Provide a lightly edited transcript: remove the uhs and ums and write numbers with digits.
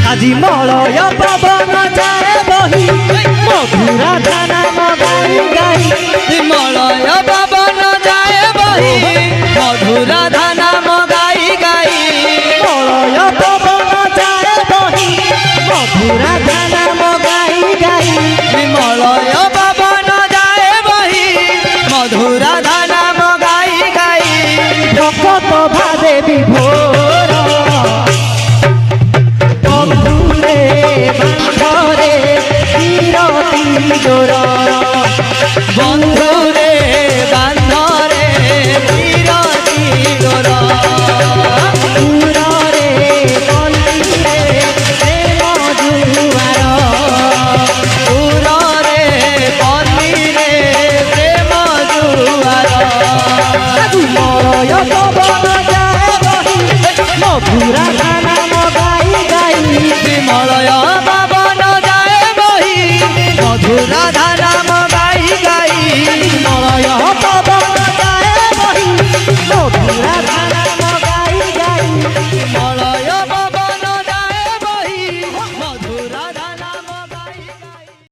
আজি মলয় পবন যায় বহি মধুরা ধানা গাই গাই মলয় পবন যায় বহি মধুরা